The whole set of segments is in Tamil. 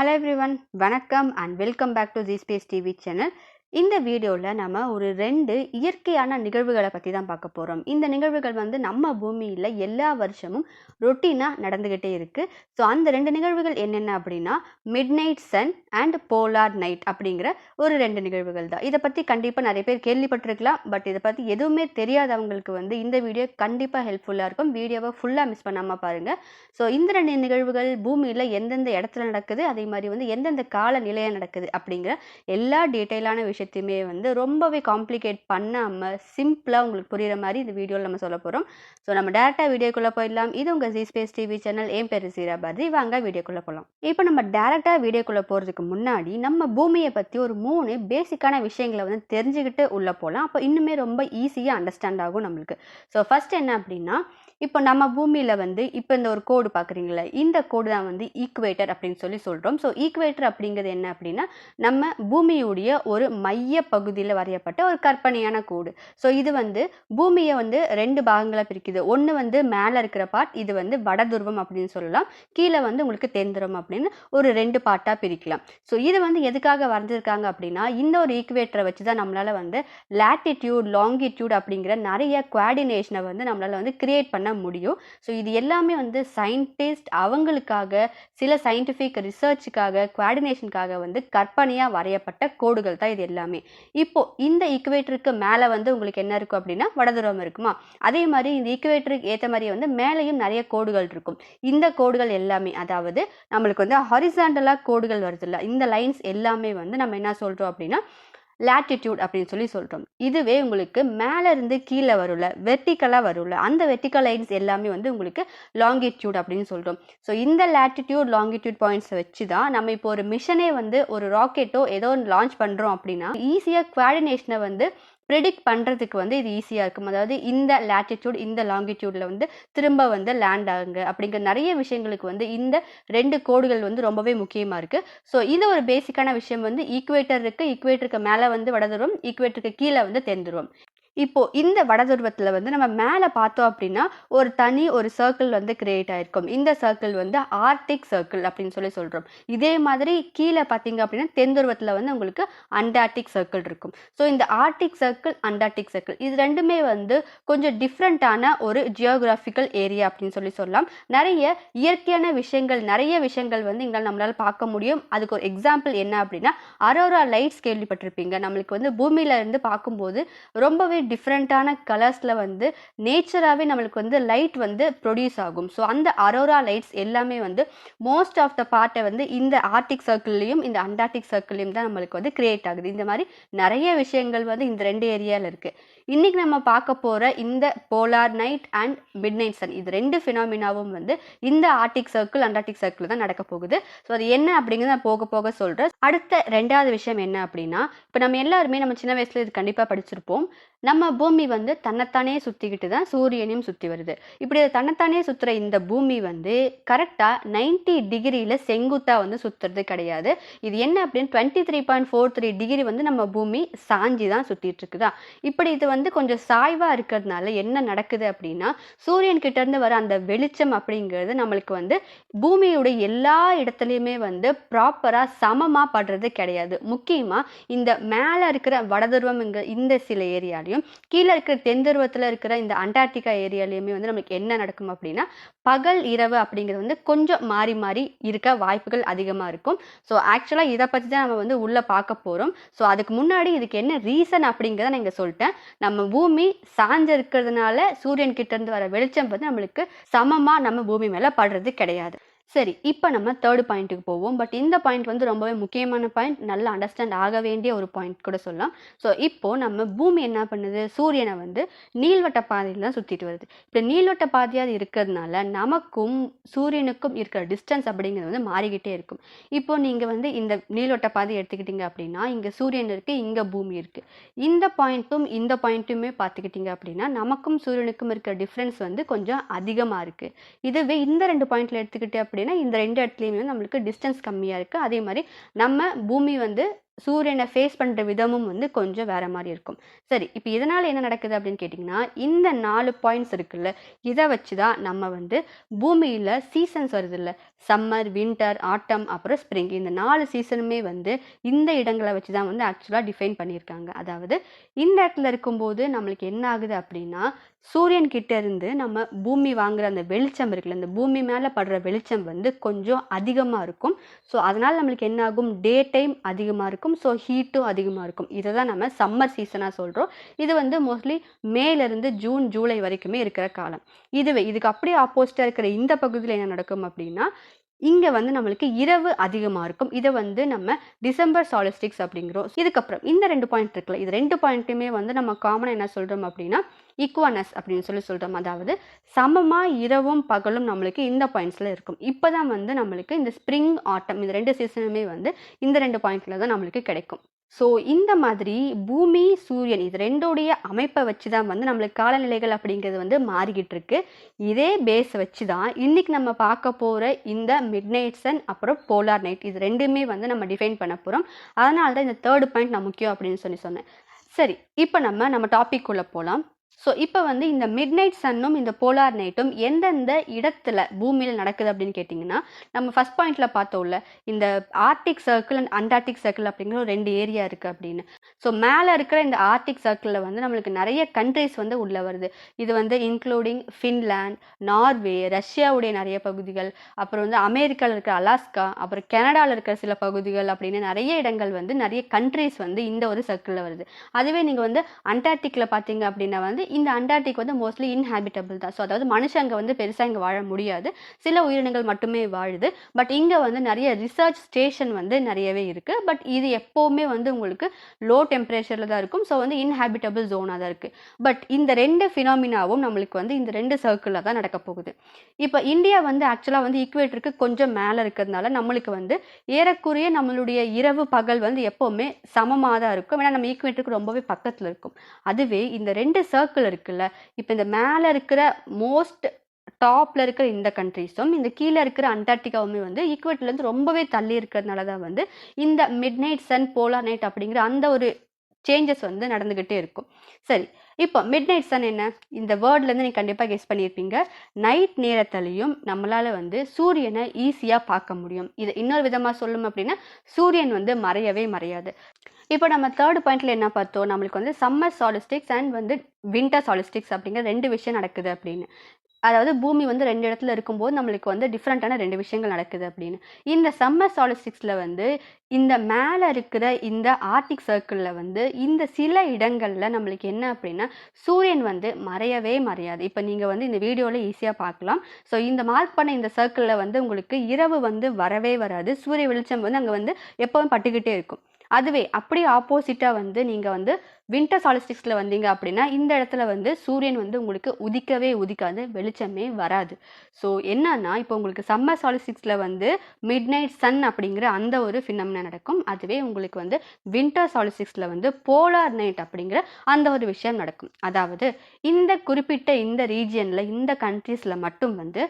Hello everyone, வணக்கம் and welcome back to Z Space TV channel. இந்த வீடியோவில் நம்ம ஒரு 2 இயற்கையான நிகழ்வுகளை பற்றி தான் பார்க்க போகிறோம். இந்த நிகழ்வுகள் வந்து நம்ம பூமியில் எல்லா வருஷமும் ரொட்டீனாக நடந்துக்கிட்டே இருக்குது. ஸோ அந்த 2 நிகழ்வுகள் என்னென்ன அப்படின்னா midnight sun and polar night அப்படிங்கிற ஒரு 2 நிகழ்வுகள் தான். இதை பற்றி கண்டிப்பாக நிறைய பேர் கேள்விப்பட்டிருக்கலாம். பட் இதை பற்றி எதுவுமே தெரியாதவங்களுக்கு வந்து இந்த வீடியோ கண்டிப்பாக ஹெல்ப்ஃபுல்லாக இருக்கும். வீடியோவை ஃபுல்லாக மிஸ் பண்ணாமல் பாருங்கள். ஸோ இந்த 2 நிகழ்வுகள் பூமியில் எந்தெந்த இடத்துல நடக்குது, அதே மாதிரி வந்து எந்தெந்த கால நிலையம் நடக்குது அப்படிங்கிற எல்லா டீட்டெயிலான விஷயத்தையுமே வந்து ரொம்பவே காம்ப்ளிகேட் பண்ணாமல் சிம்பிளாக உங்களுக்கு புரிகிற மாதிரி இந்த வீடியோவில் நம்ம சொல்ல போகிறோம். ஸோ நம்ம டேரெக்டாக வீடியோக்குள்ளே போயிடலாம். இது உங்கள் ஜி ஸ்பேஸ் டிவி சேனல். என் பேர் சீரா பாரதி. வாங்க வீடியோக்குள்ளே போகலாம். இப்போ நம்ம டேரெக்டாக வீடியோக்குள்ளே போகிறதுக்கு முன்னாடி நம்ம பூமியை பற்றி ஒரு 3 பேசிக்கான விஷயங்களை வந்து தெரிஞ்சுக்கிட்டு உள்ளே போகலாம். அப்போ இன்னுமே ரொம்ப ஈஸியாக அண்டர்ஸ்டாண்ட் ஆகும் நம்மளுக்கு. ஸோ ஃபர்ஸ்ட் என்ன அப்படின்னா, இப்போ நம்ம பூமியில் வந்து இப்போ இந்த ஒரு கோடு பார்க்குறீங்களா, இந்த கோடு தான் வந்து ஈக்குவேட்டர் அப்படின்னு சொல்லி சொல்கிறோம். ஸோ ஈக்குவேட்டர் அப்படிங்கிறது என்ன அப்படின்னா, நம்ம பூமியுடைய ஒரு மைய பகுதியில் வரையப்பட்ட ஒரு கற்பனையான கோடு. ஸோ இது வந்து பூமியை வந்து 2 பாகங்களாக பிரிக்குது. ஒன்று வந்து மேலே இருக்கிற பார்ட், இது வந்து வடதுருவம் அப்படின்னு சொல்லலாம். கீழே வந்து உங்களுக்கு தென்துருவம் அப்படின்னு ஒரு 2 பார்ட்டாக பிரிக்கலாம். ஸோ இது வந்து எதுக்காக வரைஞ்சிருக்காங்க அப்படின்னா, இந்த ஒரு ஈக்குவேட்டரை வச்சு தான் நம்மளால் வந்து லாட்டிடியூட் லாங்கிடியூட் அப்படிங்கிற நிறைய குவாடினேஷனை வந்து நம்மளால் வந்து கிரியேட் பண்ண முடியும். ஸோ இது எல்லாமே வந்து சயின்டிஸ்ட் அவங்களுக்காக சில சயின்டிஃபிக் ரிசர்ச்சுக்காக குவாடினேஷனுக்காக வந்து கற்பனையாக வரையப்பட்ட கோடுகள் தான் இது எல்லாமே. இப்போ இந்த ஈக்குவேட்டருக்கு மேலே வந்து உங்களுக்கு என்ன இருக்கும் அப்படின்னா வடதுருவம் இருக்குமா, அதே மாதிரி இந்த ஈக்குவேட்டருக்கு ஏற்ற மாதிரி வந்து மேலேயும் நிறைய கோடுகள் இருக்கும். இந்த கோடுகள் எல்லாமே, அதாவது நம்மளுக்கு வந்து ஹாரிசாண்டலாக கோடுகள் வருது இல்லை, இந்த லைன்ஸ் எல்லாமே வந்து நம்ம என்ன சொல்கிறோம் அப்படின்னா லாட்டிடியூட் அப்படின்னு சொல்லி சொல்கிறோம். இதுவே உங்களுக்கு மேலே இருந்து கீழே வரும்ல, வெர்டிக்கலாக வரும்ல, அந்த வெர்டிக்கல் லைன்ஸ் எல்லாமே வந்து உங்களுக்கு லாங்கிடியூட் அப்படின்னு சொல்கிறோம். ஸோ இந்த லாட்டிடியூட் லாங்கிடியூட் பாயிண்ட்ஸை வச்சு தான் நம்ம இப்போ ஒரு மிஷனே வந்து ஒரு ராக்கெட்டோ ஏதோ லான்ச் பண்ணுறோம் அப்படின்னா ஈஸியாக குவாடினேஷனை வந்து ப்ரெடிக்ட் பண்ணுறதுக்கு வந்து இது ஈஸியாக இருக்கும். அதாவது இந்த லேட்டிடியூட் இந்த லாங்கிடியூடில் வந்து திரும்ப வந்து லேண்ட் ஆகுங்க அப்படிங்கிற நிறைய விஷயங்களுக்கு வந்து இந்த 2 கோடுகள் வந்து ரொம்பவே முக்கியமாக இருக்குது. ஸோ இது ஒரு பேசிக்கான விஷயம் வந்து ஈக்குவேட்டர் இருக்குது. ஈக்குவேட்டருக்கு மேலே வந்து வடதுருவம், ஈக்குவேட்டருக்கு கீழே வந்து தென்துருவம். இப்போ இந்த வடதுருவத்தில் வந்து நம்ம மேலே பார்த்தோம் அப்படின்னா ஒரு சர்க்கிள் வந்து கிரியேட் ஆயிருக்கும். இந்த சர்க்கிள் வந்து ஆர்டிக் சர்க்கிள் அப்படின்னு சொல்லி சொல்கிறோம். இதே மாதிரி கீழே பார்த்தீங்க அப்படின்னா தென்துருவத்தில் வந்து உங்களுக்கு அண்டார்டிக் சர்க்கிள் இருக்கும். ஸோ இந்த ஆர்டிக் சர்க்கிள் அண்டார்டிக் சர்க்கிள் இது ரெண்டுமே வந்து கொஞ்சம் டிஃப்ரெண்ட்டான ஒரு ஜியோகிராஃபிக்கல் ஏரியா அப்படின்னு சொல்லி சொல்லலாம். நிறைய இயற்கையான விஷயங்கள், நிறைய விஷயங்கள் வந்து இங்கே நம்மளால் பார்க்க முடியும். அதுக்கு ஒரு எக்ஸாம்பிள் என்ன அப்படின்னா அரோரா லைட்ஸ் கேள்விப்பட்டிருப்பீங்க. நம்மளுக்கு வந்து பூமியில இருந்து பார்க்கும்போது ரொம்பவே டிஃப்ரெண்ட்டான கலர்ஸில் வந்து நேச்சராகவே நம்மளுக்கு வந்து லைட் வந்து ப்ரொடியூஸ் ஆகும். ஸோ அந்த அரோரா லைட்ஸ் எல்லாமே வந்து மோஸ்ட் ஆஃப் த பார்ட்டை வந்து இந்த ஆர்டிக் சர்க்கிள்லையும் இந்த அண்டார்டிக் சர்க்கிள்லையும் தான் நம்மளுக்கு வந்து கிரியேட் ஆகுது. இந்த மாதிரி நிறைய விஷயங்கள் வந்து இந்த 2 ஏரியாவில் இருக்குது. இன்றைக்கி நம்ம பார்க்க போகிற இந்த polar night and midnight sun இது 2 ஃபினாமினாவும் வந்து இந்த ஆர்டிக் சர்க்கிள் அண்டார்டிக் சர்க்கிள் தான் நடக்க போகுது. ஸோ அது என்ன அப்படிங்கிறத நான் போக போக சொல்கிறேன். அடுத்த 2வது விஷயம் என்ன அப்படின்னா, இப்போ நம்ம எல்லாருமே நம்ம சின்ன வயசில் இது கண்டிப்பாக படிச்சிருப்போம். நம்ம பூமி வந்து தன்னைத்தானே சுற்றிக்கிட்டு தான் சூரியனையும் சுற்றி வருது. இப்படி தன்னைத்தானே சுற்றுற இந்த பூமி வந்து கரெக்டாக 90 டிகிரியில் செங்குத்தாக வந்து சுற்றுறது கிடையாது. இது என்ன அப்படின்னு 23.43 டிகிரி வந்து நம்ம பூமி சாஞ்சி தான் சுற்றிட்டு இருக்குதா. இப்படி இது வந்து கொஞ்சம் சாய்வாக இருக்கிறதுனால என்ன நடக்குது அப்படின்னா, சூரியன் கிட்டேருந்து வர அந்த வெளிச்சம் அப்படிங்கிறது நம்மளுக்கு வந்து பூமியோட எல்லா இடத்துலையுமே வந்து ப்ராப்பராக சமமாக படுறது கிடையாது. முக்கியமாக இந்த மேலே இருக்கிற வடதுருவம் இந்த சில ஏரியாலையும் கீழே இருக்கிற தென்துருவத்தில் இருக்கிற இந்த அண்டார்டிகா ஏரியாலையுமே வந்து நம்மளுக்கு என்ன நடக்கும் அப்படின்னா பகல் இரவு அப்படிங்கிறது வந்து கொஞ்சம் மாறி மாறி இருக்க வாய்ப்புகள் அதிகமாக இருக்கும். ஸோ ஆக்சுவலாக இதை பற்றி தான் நம்ம வந்து உள்ளே பார்க்க போகிறோம். ஸோ அதுக்கு முன்னாடி இதுக்கு என்ன ரீசன் அப்படிங்கிறத நான் இங்கே சொல்லிட்டேன். நம்ம பூமி சாஞ்சு இருக்கிறதுனால சூரியன் கிட்ட இருந்து வர வெளிச்சம் வந்து நம்மளுக்கு சமமாக நம்ம பூமி மேலே படுறது கிடையாது. சரி, இப்போ நம்ம 3rd பாயிண்ட்டுக்கு போவோம். பட் இந்த பாயிண்ட் வந்து ரொம்பவே முக்கியமான பாயிண்ட், நல்லா அண்டர்ஸ்டாண்ட் ஆக வேண்டிய ஒரு பாயிண்ட் கூட சொல்லலாம். ஸோ இப்போது நம்ம பூமி என்ன பண்ணுது, சூரியனை வந்து நீள்வட்ட பாதையில் தான் சுற்றிட்டு வருது. இப்போ நீள்வட்ட பாதையாக இருக்கிறதுனால நமக்கும் சூரியனுக்கும் இருக்கிற டிஸ்டன்ஸ் அப்படிங்கிறது வந்து மாறிக்கிட்டே இருக்கும். இப்போ நீங்கள் வந்து இந்த நீள்வட்ட பாதையை எடுத்துக்கிட்டிங்க அப்படின்னா இங்கே சூரியன் இருக்குது, இங்கே பூமி இருக்குது. இந்த பாயிண்ட்டுமே பார்த்துக்கிட்டிங்க அப்படின்னா நமக்கும் சூரியனுக்கும் இருக்கிற டிஃப்ரென்ஸ் வந்து கொஞ்சம் அதிகமாக இருக்குது. இதுவே இந்த 2 பாயிண்டில் எடுத்துக்கிட்டே அப்படின்னா இந்த 2 இடத்துலையுமே நம்மளுக்கு டிஸ்டன்ஸ் கம்மியாக இருக்குது. அதே மாதிரி நம்ம பூமி வந்து சூரியனை ஃபேஸ் பண்ணுற விதமும் வந்து கொஞ்சம் வேற மாதிரி இருக்கும். சரி, இப்போ இதனால் என்ன நடக்குது அப்படின்னு கேட்டிங்கன்னா, இந்த 4 பாயிண்ட்ஸ் இருக்குல்ல, இதை வச்சு தான் நம்ம வந்து பூமியில் சீசன்ஸ் வருது இல்லை, சம்மர், வின்டர், ஆட்டம், அப்புறம் ஸ்ப்ரிங், இந்த 4 சீசனுமே வந்து இந்த இடங்களை வச்சு தான் வந்து ஆக்சுவலாக டிஃபைன் பண்ணியிருக்காங்க. அதாவது இந்த இடத்துல இருக்கும்போது நம்மளுக்கு என்ன ஆகுது அப்படின்னா, சூரியன் கிட்ட இருந்து நம்ம பூமி வாங்குற அந்த வெளிச்சம் இருக்குல்ல, இந்த பூமி மேலே படுற வெளிச்சம் வந்து கொஞ்சம் அதிகமாக இருக்கும். ஸோ அதனால் நம்மளுக்கு என்ன ஆகும், டே டைம் அதிகமாக இருக்கும், ஸோ ஹீட்டும் அதிகமாக இருக்கும். இதை தான் நம்ம சம்மர் சீசனாக சொல்கிறோம். இது வந்து மோஸ்ட்லி மேலேருந்து ஜூன், ஜூலை வரைக்குமே இருக்கிற காலம். இதுக்கு அப்படியே ஆப்போசிட்டாக இருக்கிற இந்த பகுதியில் என்ன நடக்கும் அப்படின்னா, இங்கே வந்து நம்மளுக்கு இரவு அதிகமாக இருக்கும். இதை வந்து நம்ம டிசம்பர் சாலிஸ்டிக்ஸ் அப்படிங்கிறோம். இதுக்கப்புறம் இந்த 2 பாயிண்ட் இருக்குல்ல, இது 2 பாயிண்ட்டுமே வந்து நம்ம காமனாக என்ன சொல்கிறோம் அப்படின்னா ஈக்குவனஸ் அப்படின்னு சொல்கிறோம். அதாவது சமமாக இரவும் பகலும் நம்மளுக்கு இந்த பாயிண்ட்ஸில் இருக்கும். இப்போ தான் வந்து நம்மளுக்கு இந்த ஸ்ப்ரிங், ஆட்டம், இந்த 2 சீசனுமே வந்து இந்த 2 பாயிண்ட்ல தான் நம்மளுக்கு கிடைக்கும். ஸோ இந்த மாதிரி பூமி, சூரியன் இது 2உடைய அமைப்பை வச்சு தான் வந்து நம்மளுக்கு காலநிலைகள் அப்படிங்கிறது வந்து மாறிக்கிட்டு இருக்கு. இதே பேஸை வச்சு தான் இன்னைக்கு நம்ம பார்க்க போகிற இந்த மிட் நைட் சன் அப்புறம் போலார் நைட் இது 2மே வந்து நம்ம டிஃபைன் பண்ண போகிறோம். அதனால தான் இந்த 3rd பாயிண்ட் நான் முக்கியம் அப்படின்னு சொன்னேன். சரி, இப்போ நம்ம டாபிக் உள்ள போகலாம். ஸோ இப்போ வந்து இந்த மிட் நைட் சன்னும் இந்த போலார் நைட்டும் எந்தெந்த இடத்துல பூமியில் நடக்குது அப்படின்னு கேட்டிங்கன்னா, நம்ம ஃபர்ஸ்ட் பாயிண்ட்ல பார்த்தோம்ல, இந்த Arctic circle and Antarctic circle அப்படிங்கிற ஒரு 2 ஏரியா இருக்குது அப்படின்னு. ஸோ மேலே இருக்கிற இந்த ஆர்டிக் சர்க்கிளில் வந்து நம்மளுக்கு நிறைய கண்ட்ரிஸ் வந்து உள்ளே வருது. இது வந்து இன்க்ளூடிங் ஃபின்லாண்ட், நார்வே, ரஷ்யாவுடைய நிறைய பகுதிகள், அப்புறம் வந்து அமெரிக்காவில் இருக்கிற அலாஸ்கா, அப்புறம் கனடாவில் இருக்கிற சில பகுதிகள் அப்படின்னு நிறைய இடங்கள் வந்து நிறைய கண்ட்ரிஸ் வந்து இந்த ஒரு சர்க்கிளில் வருது. அதுவே நீங்கள் வந்து அண்டார்டிக்கில் பார்த்தீங்க அப்படின்னா வந்து இந்த அண்டார்டிக் வந்து மோஸ்ட்லி இன்ஹாபிட்டபிள் தான். ஸோ அதாவது மனுஷங்க வந்து பெருசாக இங்கே வாழ முடியாது, சில உயிரினங்கள் மட்டுமே வாழுது. பட் இங்கே வந்து நிறைய ரிசர்ச் ஸ்டேஷன் வந்து நிறையவே இருக்குது. பட் இது எப்போவுமே வந்து உங்களுக்கு லோ டெம்பரேச்சரில் தான் இருக்கும். ஸோ வந்து இன்ஹாபிட்டபிள் ஜோனாக தான் இருக்குது. பட் இந்த 2 ஃபினாமினாவும் நம்மளுக்கு வந்து இந்த 2 சர்க்கிளில் தான் நடக்க போகுது. இப்போ இந்தியா வந்து ஆக்சுவலாக வந்து ஈக்குவேட்டருக்கு கொஞ்சம் மேலே இருக்கிறதுனால நம்மளுக்கு வந்து ஏறக்குறைய நம்மளுடைய இரவு பகல் வந்து எப்போவுமே சமமாக தான் இருக்கும். ஏன்னா நம்ம ஈக்குவேட்டருக்கு ரொம்பவே பக்கத்தில் இருக்கும். அதுவே இந்த 2 சர்க்கிள் இருக்குல்ல, இப்போ இந்த மேலே இருக்கிற மோஸ்ட் டாப்ல இருக்கிற இந்த கண்ட்ரிஸும் இந்த கீழே இருக்கிற அண்டார்டிகாவுமே வந்து ஈக்குவேட்டர்லேருந்து ரொம்பவே தள்ளி இருக்கிறதுனால தான் வந்து இந்த midnight sun, polar night அப்படிங்கிற அந்த ஒரு சேஞ்சஸ் வந்து நடந்துக்கிட்டே இருக்கும். சரி, இப்போ மிட் நைட் சன் என்ன, இந்த வேர்ட்லேருந்து நீங்கள் கண்டிப்பாக கெஸ் பண்ணியிருப்பீங்க. நைட் நேரத்துலையும் நம்மளால் வந்து சூரியனை ஈஸியாக பார்க்க முடியும். இது இன்னொரு விதமாக சொல்லணும் அப்படின்னா சூரியன் வந்து மறையவே மறையாது. இப்போ நம்ம 3rd பாயிண்ட்ல என்ன பார்த்தோம், நம்மளுக்கு வந்து சம்மர் சாலிஸ்டிக்ஸ் அண்ட் வந்து வின்டர் சாலிஸ்டிக்ஸ் அப்படிங்கிற 2 விஷயம் நடக்குது அப்படின்னு. அதாவது பூமி வந்து 2 இடத்துல இருக்கும்போது நம்மளுக்கு வந்து டிஃப்ரெண்ட்டான 2 விஷயங்கள் நடக்குது அப்படின்னு. இந்த சம்மர் சாலிஸ்டிக்ஸில் வந்து இந்த மேலே இருக்கிற இந்த ஆர்டிக் சர்க்கிளில் வந்து இந்த சில இடங்களில் நம்மளுக்கு என்ன அப்படின்னா சூரியன் வந்து மறையவே மறையாது. இப்போ நீங்கள் வந்து இந்த வீடியோவில் ஈஸியாக பார்க்கலாம். ஸோ இந்த மார்க் பண்ண இந்த சர்க்கிளில் வந்து உங்களுக்கு இரவு வந்து வரவே வராது. சூரிய வெளிச்சம் வந்து அங்கே வந்து எப்போவும் பட்டுக்கிட்டே இருக்கும். அதுவே அப்படியே ஆப்போசிட்டாக வந்து நீங்கள் வந்து வின்டர் சாலிஸ்டிக்ஸில் வந்தீங்க அப்படின்னா இந்த இடத்துல வந்து சூரியன் வந்து உங்களுக்கு உதிக்கவே உதிக்காது, வெளிச்சமே வராது. ஸோ என்னன்னா இப்போ உங்களுக்கு சம்மர் சாலிஸ்டிக்ஸில் வந்து மிட் நைட் சன் அப்படிங்கிற அந்த ஒரு ஃபினாமினா நடக்கும். அதுவே உங்களுக்கு வந்து வின்டர் சாலிஸ்டிக்ஸில் வந்து போலார் நைட் அப்படிங்கிற அந்த ஒரு விஷயம் நடக்கும். அதாவது இந்த குறிப்பிட்ட இந்த ரீஜியனில் இந்த கண்ட்ரீஸில் மட்டும் வந்து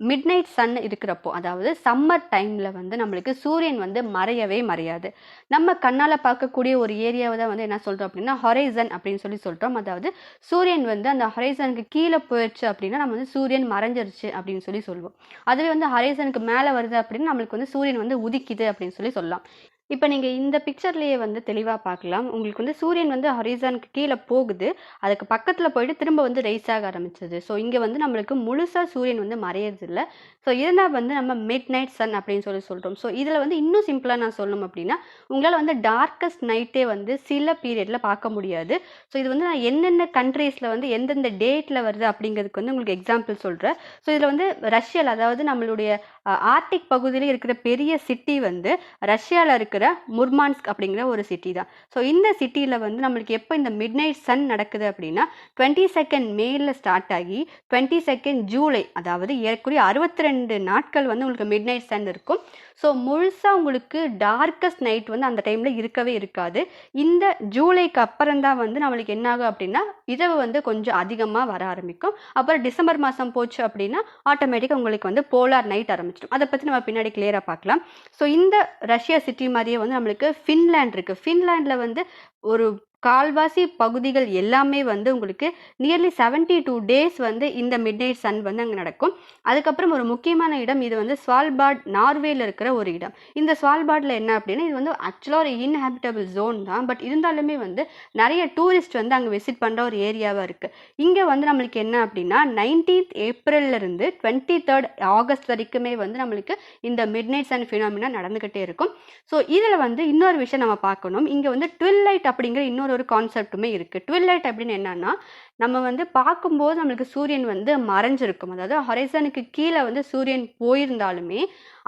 மிட் நைட் சன் இருக்கிறப்போ, அதாவது சம்மர் டைமில் வந்து நம்மளுக்கு சூரியன் வந்து மறையவே மறையாது. நம்ம கண்ணால் பார்க்கக்கூடிய ஒரு ஏரியாவை தான் வந்து என்ன சொல்கிறோம் அப்படின்னா ஹொரைசன் அப்படின்னு சொல்லிட்டோம். அதாவது சூரியன் வந்து அந்த ஹொரைசனுக்கு கீழே போயிடுச்சு அப்படின்னா நம்ம வந்து சூரியன் மறைஞ்சிருச்சு அப்படின்னு சொல்லுவோம். அதுவே வந்து ஹொரைசனுக்கு மேலே வருது அப்படின்னா நம்மளுக்கு வந்து சூரியன் வந்து உதிக்குது அப்படின்னு சொல்லலாம். இப்போ நீங்கள் இந்த பிக்சர்லேயே வந்து தெளிவாக பார்க்கலாம். உங்களுக்கு வந்து சூரியன் வந்து ஹொரைசானுக்கு கீழே போகுது, அதுக்கு பக்கத்தில் போயிட்டு திரும்ப வந்து ரைஸ் ஆக ஆரம்பிச்சது. ஸோ இங்கே வந்து நம்மளுக்கு முழுசாக சூரியன் வந்து மறையறதில்லை. ஸோ இதனால் வந்து நம்ம மிட் நைட் சன் அப்படின்னு சொல்கிறோம். ஸோ இதில் வந்து இன்னும் சிம்பிளாக நான் சொல்லணும் அப்படின்னா உங்களால் வந்து டார்க்கஸ்ட் நைட்டே வந்து சில பீரியடில் பார்க்க முடியாது. ஸோ இது வந்து நான் என்னென்ன கண்ட்ரீஸில் வந்து எந்தெந்த டேட்டில் வருது அப்படிங்கிறதுக்கு வந்து உங்களுக்கு எக்ஸாம்பிள் சொல்கிறேன். ஸோ இதில் வந்து ரஷ்யாவில், அதாவது நம்மளுடைய ஆர்டிக் பகுதியில் இருக்கிற பெரிய சிட்டி வந்து ரஷ்யாவில் இருக்கிற முர்மான்ஸ்க் அப்படிங்கிற ஒரு சிட்டி தான். ஸோ இந்த சிட்டியில் வந்து நம்மளுக்கு எப்போ இந்த மிட் நைட் சன் நடக்குது அப்படின்னா 22 மேல ஸ்டார்ட் ஆகி 22 ஜூலை, அதாவது ஏறக்குறைய 62 நாட்கள் வந்து உங்களுக்கு மிட் நைட் சன் இருக்கும். ஸோ முழுசாக உங்களுக்கு டார்க்கஸ்ட் நைட் வந்து அந்த டைமில் இருக்கவே இருக்காது. இந்த ஜூலைக்கு அப்புறம் தான் வந்து நம்மளுக்கு என்ன ஆகும் அப்படின்னா இரவு வந்து கொஞ்சம் அதிகமாக வர ஆரம்பிக்கும். அப்புறம் டிசம்பர் மாதம் போச்சு அப்படின்னா ஆட்டோமேட்டிக்காக உங்களுக்கு வந்து போலார் நைட் ஆரம்பிச்சிடும். அதை பற்றி நம்ம பின்னாடி கிளியராக பார்க்கலாம். ஸோ இந்த ரஷ்யா சிட்டி மாதிரியே வந்து நம்மளுக்கு ஃபின்லாண்ட் இருக்குது. ஃபின்லாண்டில் வந்து ஒரு கால்வாசி பகுதிகள் எல்லாமே வந்து உங்களுக்கு நியர்லி 72 டேஸ் வந்து இந்த மிட் நைட் சன் வந்து அங்கே நடக்கும். அதுக்கப்புறம் ஒரு முக்கியமான இடம் இது வந்து ஸ்வால்பார்ட், நார்வேல இருக்கிற ஒரு இடம். இந்த ஸ்வால்பார்டில் என்ன அப்படின்னா இது வந்து ஆக்சுவலாக ஒரு இன்ஹாபிட்டபிள் ஜோன் தான். பட் இருந்தாலுமே வந்து நிறைய டூரிஸ்ட் வந்து அங்கே விசிட் பண்ணுற ஒரு ஏரியாவாக இருக்குது. இங்கே வந்து நம்மளுக்கு என்ன அப்படின்னா 19th ஏப்ரல்லேருந்து 23rd ஆகஸ்ட் வரைக்குமே வந்து நம்மளுக்கு இந்த மிட் நைட் சன் ஃபினாமினா நடந்துக்கிட்டே இருக்கும். ஸோ இதில் வந்து இன்னொரு விஷயம் நம்ம பார்க்கணும். இங்கே வந்து ட்வில்லைட் அப்படிங்கிற இன்னொரு கான்செப்ட்டுமே இருக்குது. ட்வில்லைட் அப்படின்னு என்னன்னா நம்ம வந்து பார்க்கும்போது நம்மளுக்கு சூரியன் வந்து மறைஞ்சிருக்கும். அதாவது ஹொரைசனுக்கு கீழே வந்து சூரியன் போயிருந்தாலுமே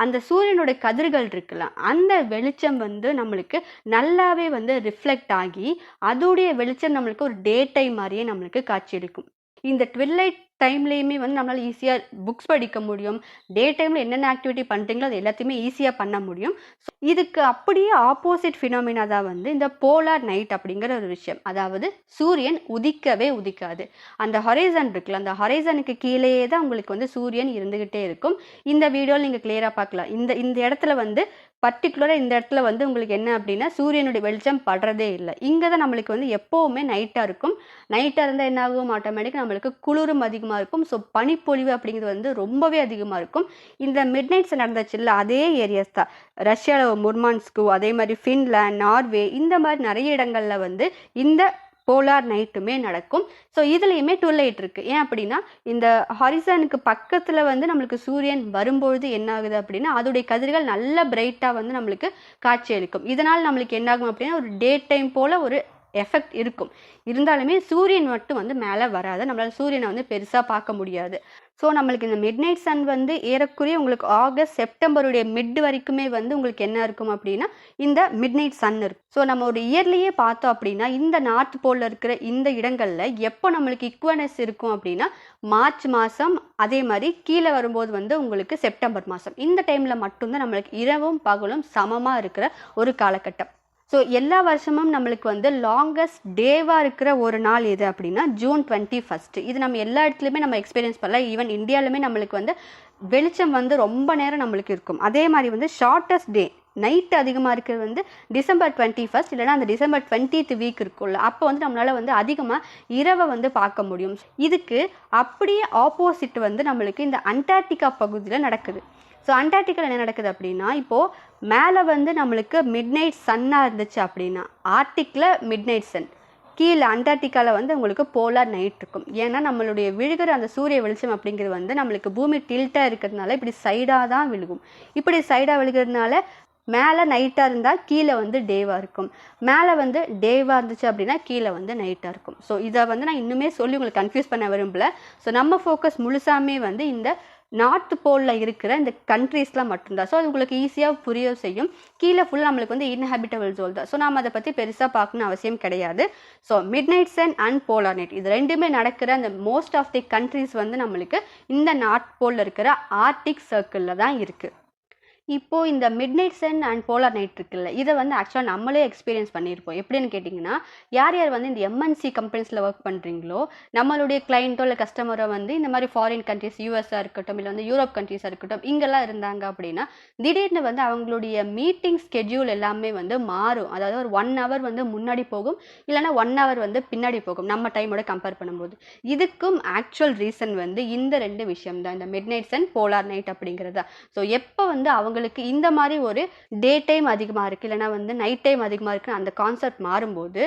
அந்த சூரியனோட கதிர்கள் இருக்குல்ல அந்த வெளிச்சம் வந்து நம்மளுக்கு நல்லாவே வந்து ரிஃப்ளெக்ட் ஆகி அதோடைய வெளிச்சம் நம்மளுக்கு ஒரு டே டைம் மாதிரியே நம்மளுக்கு காட்சியளிக்கும். இந்த ட்வில்லைட் டைம்லேயுமே வந்து நம்மளால் ஈஸியாக புக்ஸ் படிக்க முடியும். டே டைமில் என்னென்ன ஆக்டிவிட்டி பண்ணுறீங்களோ அது எல்லாத்தையுமே ஈஸியாக பண்ண முடியும். ஸோ இதுக்கு அப்படியே ஆப்போசிட் ஃபினாமினா தான் வந்து இந்த போலார் நைட் அப்படிங்கிற ஒரு விஷயம். அதாவது சூரியன் உதிக்கவே உதிக்காது. அந்த ஹொரைசன் இருக்குல்ல அந்த ஹொரைசனுக்கு கீழேயே தான் உங்களுக்கு வந்து சூரியன் இருந்துக்கிட்டே இருக்கும். இந்த வீடியோவில் நீங்கள் கிளியராக பார்க்கலாம். இந்த இடத்துல வந்து பர்டிகுலராக இந்த இடத்துல வந்து உங்களுக்கு என்ன அப்படின்னா சூரியனுடைய வெளிச்சம் படுறதே இல்லை. இங்கே தான் நம்மளுக்கு வந்து எப்போவுமே நைட்டாக இருக்கும். நைட்டாக இருந்தால் என்ன ஆகும், ஆட்டோமேட்டிக்காக நம்மளுக்கு குளிரும் அதிகமாக இருக்கும். ஸோ பனிப்பொழிவு அப்படிங்கிறது வந்து ரொம்பவே அதிகமாக இருக்கும். இந்த மிட் நைட்ஸ் நடந்துச்சுல்ல அதே ஏரியாஸ் தான் ரஷ்யாவில் முர்மான்ஸ்கு, அதே மாதிரி ஃபின்லாண்ட், நார்வே இந்த மாதிரி நிறைய இடங்களில் வந்து இந்த போலார் நைட்டுமே நடக்கும். ஸோ இதுலேயுமே ட்வில்லைட் இருக்குது. ஏன் அப்படின்னா இந்த ஹாரிசனுக்கு பக்கத்தில் வந்து நம்மளுக்கு சூரியன் வரும்பொழுது என்ன ஆகுது அப்படின்னா அதோடைய கதிர்கள் நல்ல பிரைட்டாக வந்து நம்மளுக்கு காட்சி அளிக்கும். இதனால் நம்மளுக்கு என்ன ஆகும் அப்படின்னா ஒரு டே டைம் போல் ஒரு எஃபெக்ட் இருக்கும். இருந்தாலுமே சூரியன் மட்டும் வந்து மேலே வராது. நம்மளால் சூரியனை வந்து பெருசாக பார்க்க முடியாது. ஸோ நம்மளுக்கு இந்த மிட் நைட் சன் வந்து ஏறக்குறைய உங்களுக்கு ஆகஸ்ட் செப்டம்பருடைய மிட் வரைக்குமே வந்து உங்களுக்கு என்ன இருக்கும் அப்படின்னா இந்த மிட் நைட் சன் இருக்கும். ஸோ நம்ம ஒரு இயர்லேயே பார்த்தோம் அப்படின்னா இந்த நார்த் போலில் இருக்கிற இந்த இடங்களில் எப்போ நம்மளுக்கு ஈக்வனஸ் இருக்கும் அப்படின்னா மார்ச் மாதம், அதே மாதிரி கீழே வரும்போது வந்து உங்களுக்கு செப்டம்பர் மாதம். இந்த டைமில் மட்டும்தான் நம்மளுக்கு இரவும் பகலும் சமமாக இருக்கிற ஒரு காலகட்டம். ஸோ எல்லா வருஷமும் நம்மளுக்கு வந்து லாங்கஸ்ட் டேவாக இருக்கிற ஒரு நாள் எது அப்படின்னா ஜூன் 21. இது நம்ம எல்லா இடத்துலையுமே நம்ம எக்ஸ்பீரியன்ஸ் பண்ணலாம். ஈவன் இந்தியாவிலுமே நம்மளுக்கு வந்து வெளிச்சம் வந்து ரொம்ப நேரம் நம்மளுக்கு இருக்கும். அதே மாதிரி வந்து ஷார்ட்டஸ்ட் டே நைட் அதிகமாக இருக்கிறது வந்து டிசம்பர் 21 இல்லைனா அந்த டிசம்பர் 20th வீக் இருக்கும்ல அப்போ வந்து நம்மளால் வந்து அதிகமாக இரவை வந்து பார்க்க முடியும். இதுக்கு அப்படியே ஆப்போசிட் வந்து நம்மளுக்கு இந்த அண்டார்டிகா பகுதியில் நடக்குது. ஸோ அண்டார்டிகாவில் என்ன நடக்குது அப்படின்னா இப்போது மேலே வந்து நம்மளுக்கு மிட் நைட் சன்னாக இருந்துச்சு அப்படின்னா ஆர்டிக்கில் மிட் நைட் சன், கீழே அண்டார்டிகாவில் வந்து உங்களுக்கு போலார் நைட் இருக்கும். ஏன்னா நம்மளுடைய விழுகிற அந்த சூரிய வெளிச்சம் அப்படிங்கிறது வந்து நம்மளுக்கு பூமி டில்ட்டாக இருக்கிறதுனால இப்படி சைடாக தான் விழுகும். இப்படி சைடாக விழுகிறதுனால மேலே நைட்டாக இருந்தால் கீழே வந்து டேவாக இருக்கும். மேலே வந்து டேவாக இருந்துச்சு அப்படின்னா கீழே வந்து நைட்டாக இருக்கும். ஸோ இதை வந்து நான் இன்னுமே சொல்லி உங்களுக்கு கன்ஃபியூஸ் பண்ண விரும்பல. ஸோ நம்ம ஃபோக்கஸ் முழுசாமே வந்து இந்த நார்த் போலில் இருக்கிற இந்த கண்ட்ரீஸ்லாம் மட்டும்தான். ஸோ அது உங்களுக்கு ஈஸியாக புரிய செய்யும். கீழே ஃபுல்லாக நம்மளுக்கு வந்து இன்ஹாபிட்டபிள் ஜோன் தான். ஸோ நாம் அதை பற்றி பெருசாக பார்க்கணும் அவசியம் கிடையாது. So midnight sun and polar night இது ரெண்டுமே நடக்கிற அந்த மோஸ்ட் ஆஃப் தி கண்ட்ரீஸ் வந்து நம்மளுக்கு இந்த நார்த் போலில் இருக்கிற ஆர்டிக் சர்க்கிளில் தான் இருக்குது. இப்போது இந்த midnight sun and polar night இருக்குல்ல இதை வந்து ஆக்சுவலாக நம்மளே எக்ஸ்பீரியன்ஸ் பண்ணியிருப்போம். எப்படின்னு கேட்டிங்கன்னா யார் யார் வந்து இந்த எம்என்சி கம்பெனிஸில் ஒர்க் பண்ணுறீங்களோ நம்மளுடைய கிளைண்ட்டோ இல்லை கஸ்டமரோ வந்து இந்த மாதிரி ஃபாரின் கண்ட்ரிஸ் யூஎஸ்ஸாக இருக்கட்டும் இல்லை வந்து யூரோப் கண்ட்ரீஸாக இருக்கட்டும் இங்கெல்லாம் இருந்தாங்க அப்படின்னா திடீர்னு வந்து அவங்களுடைய மீட்டிங் ஸ்கெட்யூல் எல்லாமே வந்து மாறும். அதாவது ஒரு 1 hour வந்து முன்னாடி போகும் இல்லைனா 1 hour வந்து பின்னாடி போகும் நம்ம டைமோட கம்பேர் பண்ணும்போது. இதுக்கும் ஆக்சுவல் ரீசன் வந்து இந்த 2 விஷயம் தான், இந்த midnight sun polar night அப்படிங்கிறதா. ஸோ எப்போ வந்து அவங்க இந்த மாதிரி ஒரு டே டைம் அதிகமாக இருக்குது இல்லைனா வந்து நைட் டைம் அதிகமாக இருக்குது அந்த கான்செப்ட் மாறும்போது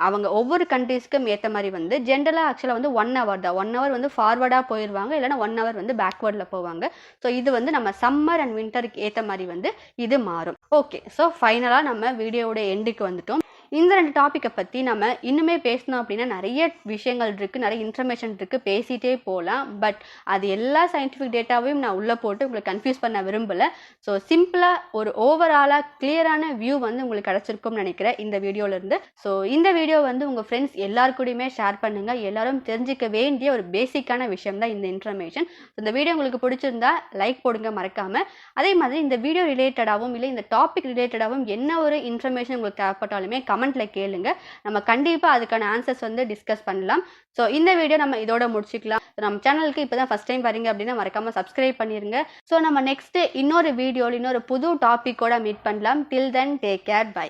அவங்க ஒவ்வொரு கண்ட்ரீஸ்க்கும் ஏற்ற மாதிரி வந்து ஜென்ரலாக ஆக்சுவலாக வந்து 1 hour தான். 1 hour வந்து ஃபார்வர்டாக போயிடுவாங்க இல்லைனா 1 hour வந்து பேக்வேர்டில் போவாங்க. ஸோ இது வந்து நம்ம சம்மர் அண்ட் வின்டருக்கு ஏற்ற மாதிரி வந்து இது மாறும். ஓகே, ஸோ ஃபைனலாக நம்ம வீடியோவோட எண்டுக்கு வந்துட்டோம். இந்த 2 டாப்பிக்கை பற்றி நம்ம இன்னுமே பேசணும் அப்படின்னா நிறைய விஷயங்கள் இருக்குது, நிறைய இன்ஃபர்மேஷன் இருக்குது, பேசிகிட்டே போகலாம். பட் அது எல்லா சயின்டிஃபிக் டேட்டாவையும் நான் உள்ளே போட்டு உங்களுக்கு கன்ஃபியூஸ் பண்ண விரும்பலை. ஸோ சிம்பிளாக ஒரு ஓவராலாக கிளியரான வியூ வந்து உங்களுக்கு கிடச்சிருக்கும்னு நினைக்கிறேன் இந்த வீடியோலேருந்து. ஸோ இந்த வீடியோ வந்து உங்கள் ஃப்ரெண்ட்ஸ் எல்லாருக்கூடையுமே ஷேர் பண்ணுங்கள். எல்லாரும் தெரிஞ்சிக்க வேண்டிய ஒரு பேசிக்கான விஷயம் தான் இந்த இன்ஃபர்மேஷன். இந்த வீடியோ உங்களுக்கு பிடிச்சிருந்தா லைக் போடுங்க மறக்காமல். அதே மாதிரி இந்த வீடியோ ரிலேட்டடாகவும் இல்லை இந்த டாபிக் ரிலேட்டடாகவும் என்ன ஒரு இன்ஃபர்மேஷன் உங்களுக்கு தேவைப்பட்டாலுமே கமெண்ட்டில் கேளுங்க. நம்ம கண்டிப்பாக அதுக்கான ஆன்சர்ஸ் வந்து டிஸ்கஸ் பண்ணலாம். ஸோ இந்த வீடியோ நம்ம இதோட முடிச்சுக்கலாம். நம்ம சேனலுக்கு இப்போ தான் ஃபஸ்ட் டைம் வரீங்க அப்படின்னா மறக்காமல் சப்ஸ்கிரைப் பண்ணிடுங்க. ஸோ நம்ம நெக்ஸ்ட்டு இன்னொரு வீடியோவில் இன்னொரு புது டாப்பிக்கோட மீட் பண்ணலாம். டில் தென் டேக் கேர், பை.